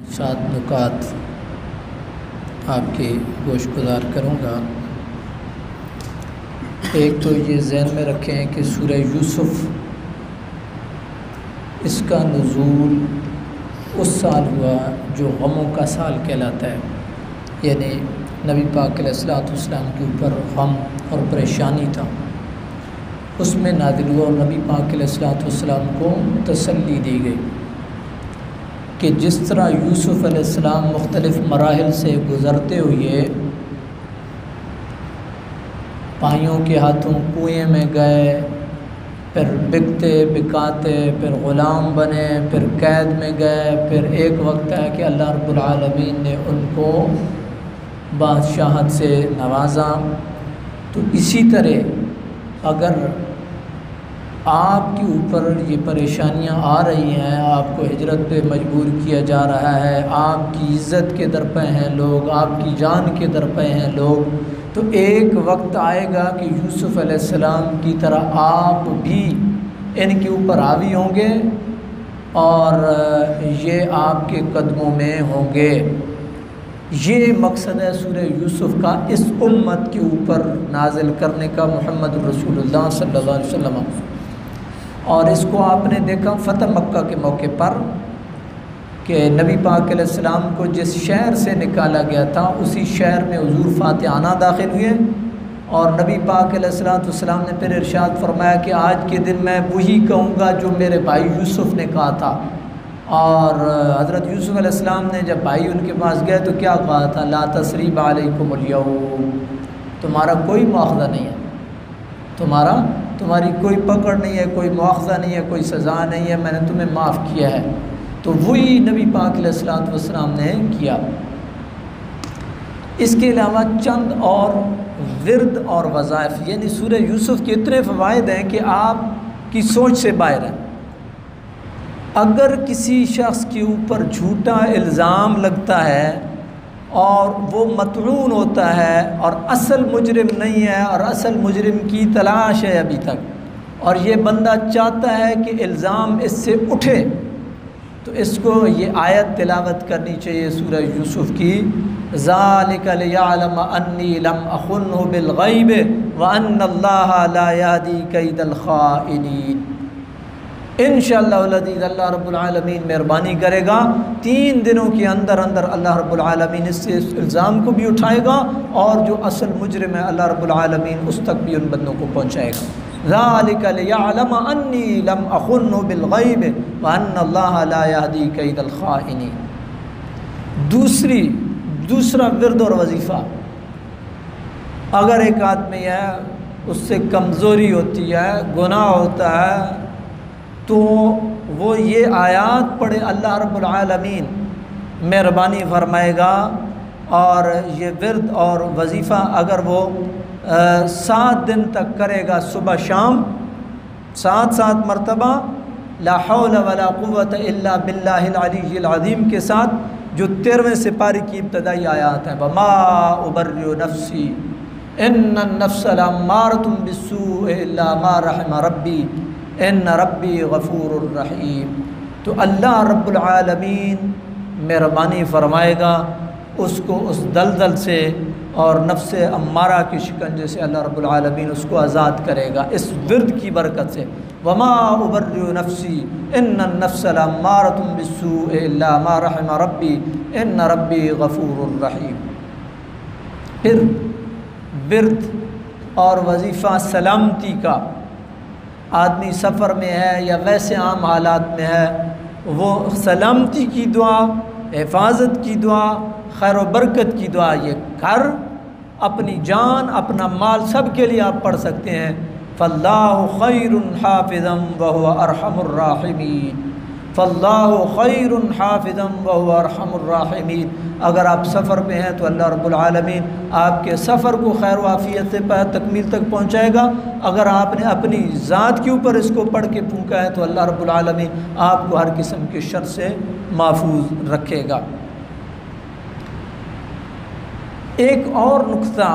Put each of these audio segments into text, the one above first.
7 نکات آپ کی گوش گزار کروں گا۔ ایک تو یہ ذہن میں رکھیں کہ سورہ یوسف اس کا نزول اس سال ہوا جو غموں کا سال کہلاتا ہے، یعنی نبی پاک علیہ السلام کے اوپر غم اور پریشانی تھا، اس میں نازل ہوا اور نبی پاک علیہ السلام کو تسلی دی گئی کہ جس طرح یوسف علیہ السلام مختلف مراحل سے گزرتے ہوئے بھائیوں کے ہاتھوں کنویں میں گئے، پھر بکتے بکاتے، پھر غلام بنے، پھر قید میں گئے، پھر ایک وقت ہے کہ اللہ رب العالمین نے ان کو بادشاہت سے نوازا، تو اسی طرح اگر آپ کے اوپر یہ پریشانیاں آ رہی ہیں، آپ کو ہجرت پہ مجبور کیا جا رہا ہے، آپ کی عزت کے درپے ہیں لوگ، آپ کی جان کے درپے ہیں لوگ، تو ایک وقت آئے گا کہ یوسف علیہ السلام کی طرح آپ بھی ان کے اوپر حاوی ہوں گے اور یہ آپ کے قدموں میں ہوں گے۔ یہ مقصد ہے سورہ یوسف کا اس امت کے اوپر نازل کرنے کا، محمد رسول اللہ صلی اللہ علیہ وسلم۔ اور اس کو آپ نے دیکھا فتح مکہ کے موقع پر کہ نبی پاک علیہ السلام کو جس شہر سے نکالا گیا تھا اسی شہر میں حضور فاتحانہ داخل ہوئے، اور نبی پاک علیہ السلام نے پھر ارشاد فرمایا کہ آج کے دن میں وہی کہوں گا جو میرے بھائی یوسف نے کہا تھا۔ اور حضرت یوسف علیہ السلام نے جب بھائی ان کے پاس گئے تو کیا کہا تھا؟ لا تثریب علیکم الیوم، تمہارا کوئی مواخذہ نہیں ہے، تمہاری کوئی پکڑ نہیں ہے، کوئی مواخذہ نہیں ہے، کوئی سزا نہیں ہے، میں نے تمہیں معاف کیا ہے۔ تو وہی نبی پاک علیہ السلام نے کیا۔ اس کے علاوہ چند اور ورد اور وظائف، یعنی سورہ یوسف کے اتنے فوائد ہیں کہ آپ کی سوچ سے باہر ہیں۔ اگر کسی شخص کے اوپر جھوٹا الزام لگتا ہے اور وہ مطعون ہوتا ہے اور اصل مجرم نہیں ہے اور اصل مجرم کی تلاش ہے ابھی تک، اور یہ بندہ چاہتا ہے کہ الزام اس سے اٹھے، تو اس کو یہ آیت تلاوت کرنی چاہیے سورہ یوسف کی، ذَلِكَ لِيَعْلَمَ أَنِّي لَمْ أَخُنْهُ بِالْغَيْبِ وَأَنَّ اللَّهَ لَا يَهْدِي كَيْدَ الْخَائِنِينَ۔ انشاءاللہ العزیز اللہ رب العالمین مہربانی کرے گا، 3 دنوں کے اندر اللہ رب العالمین اس سے الزام کو بھی اٹھائے گا، اور جو اصل مجرم ہے اللہ رب العالمین اس تک بھی ان بندوں کو پہنچائے گا۔ ذَلِكَ لِيَعْلَمَ أَنِّي لَمْ أَخُنْهُ بِالْغَيْبِ وَأَنَّ اللَّهَ لَا يَهْدِي كَيْدَ الْخَائِنِينَ۔ دوسرا ورد اور وظیفہ، اگر ایک آدمی ہے اس سے کمزوری ہوتی ہے، گناہ ہوتا ہے، تو وہ یہ آیات پڑھے، اللہ رب العالمین مہربانی فرمائے گا۔ اور یہ ورد اور وظیفہ اگر وہ 7 دن تک کرے گا، صبح شام 7 مرتبہ لا حول ولا قوت الا باللہ العلی العظیم کے ساتھ، جو 13ویں سپارے کی ابتدائی آیات ہیں، وما ابرئ نفسی ان النفس لامارۃ بالسوء الا ما رحم ربی ان ربی غفور الرحیم۔ تو اللہ رب العالمین مہربانی فرمائے گا، اس کو اس دلدل سے اور نفس امارہ کی شکنجے سے اللہ رب العالمین اس کو آزاد کرے گا اس ورد کی برکت سے، وما ابرئ نفسی ان النفس لامارۃ بالسوء الا ما رحم ربی ان ربی غفور الرحیم۔ پھر ورد اور وظیفہ سلامتی کا، آدمی سفر میں ہے یا ویسے عام حالات میں ہے، وہ سلامتی کی دعا، حفاظت کی دعا، خیر و برکت کی دعا، یہ گھر، اپنی جان، اپنا مال، سب کے لیے آپ پڑھ سکتے ہیں۔ فاللہ خیر حافظا وہو ارحم الراحمین، فاللہ خیر حافظا وہو ارحم الراحمین۔ اگر آپ سفر میں ہیں تو اللہ رب العالمین آپ کے سفر کو خیر و عافیت سے تکمیل تک پہنچائے گا۔ اگر آپ نے اپنی ذات کے اوپر اس کو پڑھ کے پھونکا ہے تو اللہ رب العالمین آپ کو ہر قسم کے شر سے محفوظ رکھے گا۔ ایک اور نقطہ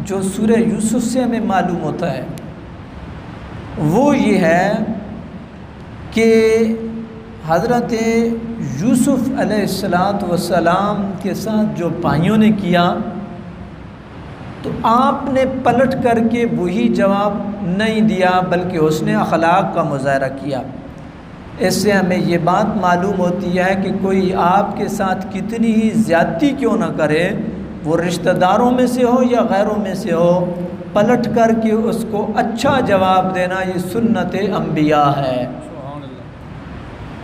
جو سورہ یوسف سے ہمیں معلوم ہوتا ہے وہ یہ ہے کہ حضرت یوسف علیہ السلام کے ساتھ جو بھائیوں نے کیا تو آپ نے پلٹ کر کے وہی جواب نہیں دیا بلکہ حسن اخلاق کا مظاہرہ کیا۔ اس سے ہمیں یہ بات معلوم ہوتی ہے کہ کوئی آپ کے ساتھ کتنی ہی زیادتی کیوں نہ کرے، وہ رشتہ داروں میں سے ہو یا غیروں میں سے ہو، پلٹ کر کے اس کو اچھا جواب دینا یہ سنت انبیاء ہے۔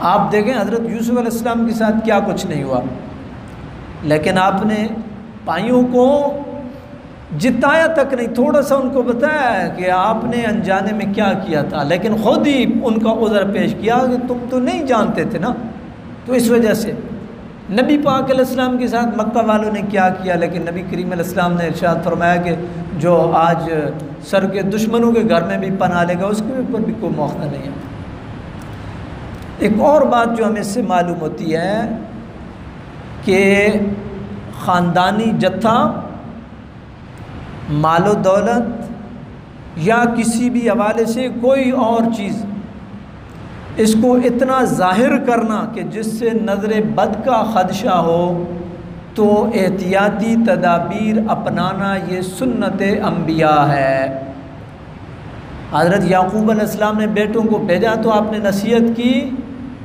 آپ دیکھیں حضرت یوسف علیہ السلام کے ساتھ کیا کچھ نہیں ہوا، لیکن آپ نے بھائیوں کو جتایا تک نہیں، تھوڑا سا ان کو بتایا کہ آپ نے انجانے میں کیا کیا تھا، لیکن خود ہی ان کا عذر پیش کیا کہ تم تو نہیں جانتے تھے نا۔ تو اس وجہ سے نبی پاک علیہ السلام کے ساتھ مکہ والوں نے کیا کیا، لیکن نبی کریم علیہ السلام نے ارشاد فرمایا کہ جو آج سر کے دشمنوں کے گھر میں بھی پناہ لے گا اس کے اوپر بھی کوئی موقع نہیں ہے۔ ایک اور بات جو ہمیں اس سے معلوم ہوتی ہے کہ خاندانی جتھا، مال و دولت یا کسی بھی حوالے سے کوئی اور چیز، اس کو اتنا ظاہر کرنا کہ جس سے نظر بد کا خدشہ ہو تو احتیاطی تدابیر اپنانا یہ سنت انبیاء ہے۔ حضرت یعقوب علیہ السلام نے بیٹوں کو بھیجا تو آپ نے نصیحت کی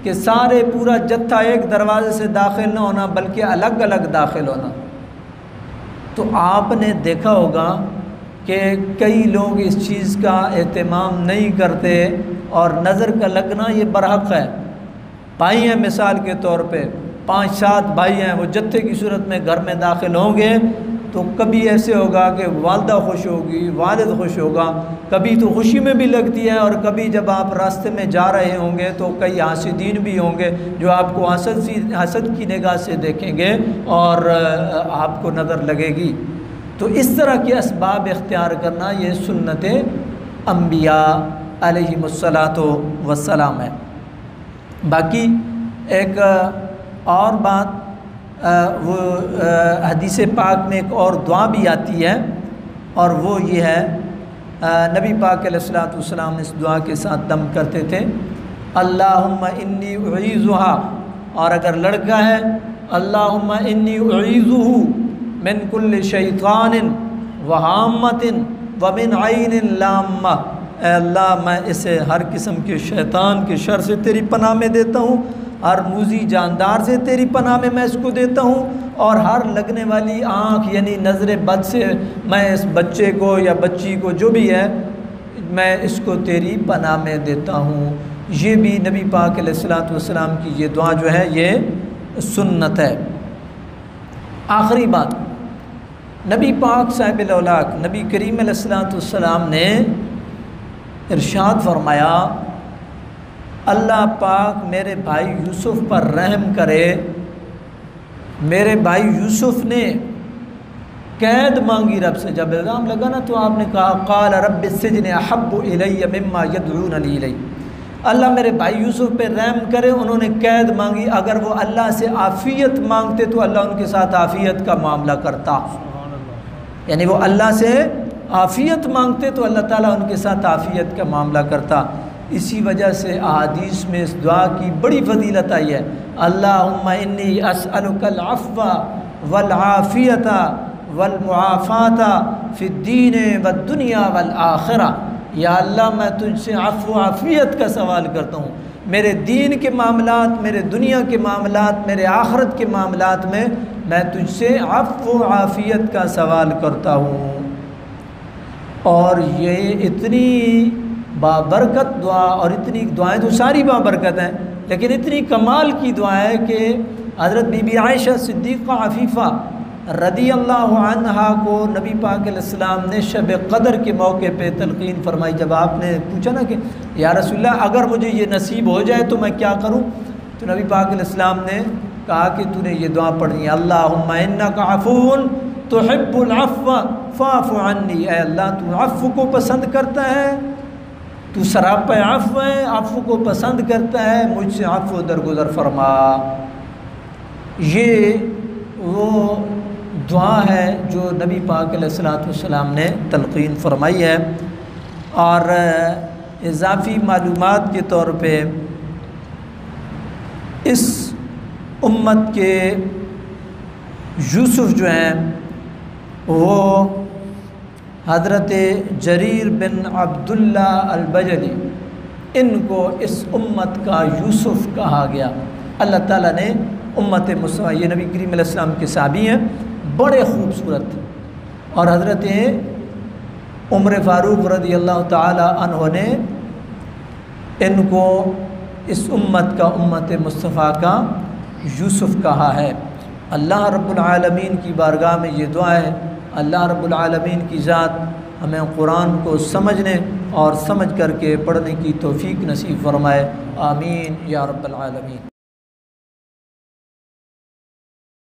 کہ سارے پورا جتھا ایک دروازے سے داخل نہ ہونا بلکہ الگ الگ داخل ہونا۔ تو آپ نے دیکھا ہوگا کہ کئی لوگ اس چیز کا اہتمام نہیں کرتے اور نظر کا لگنا یہ برحق ہے۔ بھائی ہیں مثال کے طور پہ 5-7 بھائی ہیں، وہ جتھے کی صورت میں گھر میں داخل ہوں گے تو کبھی ایسے ہوگا کہ والدہ خوش ہوگی، والد خوش ہوگا، کبھی تو خوشی میں بھی لگتی ہے، اور کبھی جب آپ راستے میں جا رہے ہوں گے تو کئی حاسدین بھی ہوں گے جو آپ کو حسد کی نگاہ سے دیکھیں گے اور آپ کو نظر لگے گی۔ تو اس طرح کے اسباب اختیار کرنا یہ سنت انبیاء علیہم السلام ہے۔ باقی ایک اور بات، وہ حدیث پاک میں ایک اور دعا بھی آتی ہے اور وہ یہ ہے، نبی پاک علیہ السلام نے اس دعا کے ساتھ دم کرتے تھے، اللہم انی اعیذہا، اور اگر لڑکا ہے اللہم انی اعیذہ من کل شیطان وہامۃ ومن عین لامہ، اے اللہ میں اسے ہر قسم کے شیطان کے شر سے تیری پناہ میں دیتا ہوں، ہر موذی جاندار سے تیری پناہ میں اس کو دیتا ہوں، اور ہر لگنے والی آنکھ یعنی نظر بد سے میں اس بچے کو یا بچی کو جو بھی ہے میں اس کو تیری پناہ میں دیتا ہوں۔ یہ بھی نبی پاک علیہ السلام کی یہ دعا جو ہے یہ سنت ہے۔ آخری بات، نبی پاک صاحب الاولاق نبی کریم علیہ السلام نے ارشاد فرمایا، اللہ پاک میرے بھائی یوسف پر رحم کرے، میرے بھائی یوسف نے قید مانگی رب سے، جب الزام لگا نا تو آپ نے کہا قال رب السجن احب الی مما یدعوننی الیہ، اللہ میرے بھائی یوسف پہ رحم کرے، انہوں نے قید مانگی، اگر وہ اللہ سے عافیت مانگتے تو اللہ ان کے ساتھ عافیت کا معاملہ کرتا، یعنی وہ اللہ سے عافیت مانگتے تو اللہ تعالیٰ ان کے ساتھ عافیت کا معاملہ کرتا۔ اسی وجہ سے احادیث میں اس دعا کی بڑی فضیلت آئی ہے، اللہم انی اسألک العفو والعافیت والمعافات فی الدین والدنیا والآخرہ، یا اللہ میں تجھ سے عفو و عافیت کا سوال کرتا ہوں، میرے دین کے معاملات، میرے دنیا کے معاملات، میرے آخرت کے معاملات میں میں تجھ سے عفو و عافیت کا سوال کرتا ہوں۔ اور یہ اتنی بابرکت دعا، اور اتنی دعائیں تو ساری بابرکت ہیں لیکن اتنی کمال کی دعا ہے کہ حضرت بی بی عائشہ صدیقہ عفیفہ رضی اللہ عنہا کو نبی پاک علیہ السلام نے شب قدر کے موقع پہ تلقین فرمائی۔ جب آپ نے پوچھا نا کہ یا رسول اللہ اگر مجھے یہ نصیب ہو جائے تو میں کیا کروں، تو نبی پاک علیہ السلام نے کہا کہ تو نے یہ دعا پڑھنی ہے، اللہم انک عفو تحب العفو فاعف عنی، اے اللہ تو عفو کو پسند کرتا ہے، تو سراپا عفو ہے، عفو کو پسند کرتا ہے، مجھ سے عفو درگزر فرما۔ یہ وہ دعا ہے جو نبی پاک علیہ السلام نے تلقین فرمائی ہے۔ اور اضافی معلومات کے طور پہ اس امت کے یوسف جو ہیں وہ حضرت جریر بن عبداللہ البجلی، ان کو اس امت کا یوسف کہا گیا۔ اللہ تعالیٰ نے امت مصطفیٰ، یہ نبی کریم علیہ السلام کے صحابی ہیں، بڑے خوبصورت، اور حضرت عمر فاروق رضی اللہ تعالی عنہ نے ان کو اس امت کا، امت مصطفیٰ کا یوسف کہا ہے۔ اللہ رب العالمین کی بارگاہ میں یہ دعا ہے، اللہ رب العالمین کی ذات ہمیں قرآن کو سمجھنے اور سمجھ کر کے پڑھنے کی توفیق نصیب فرمائے، آمین یا رب العالمین۔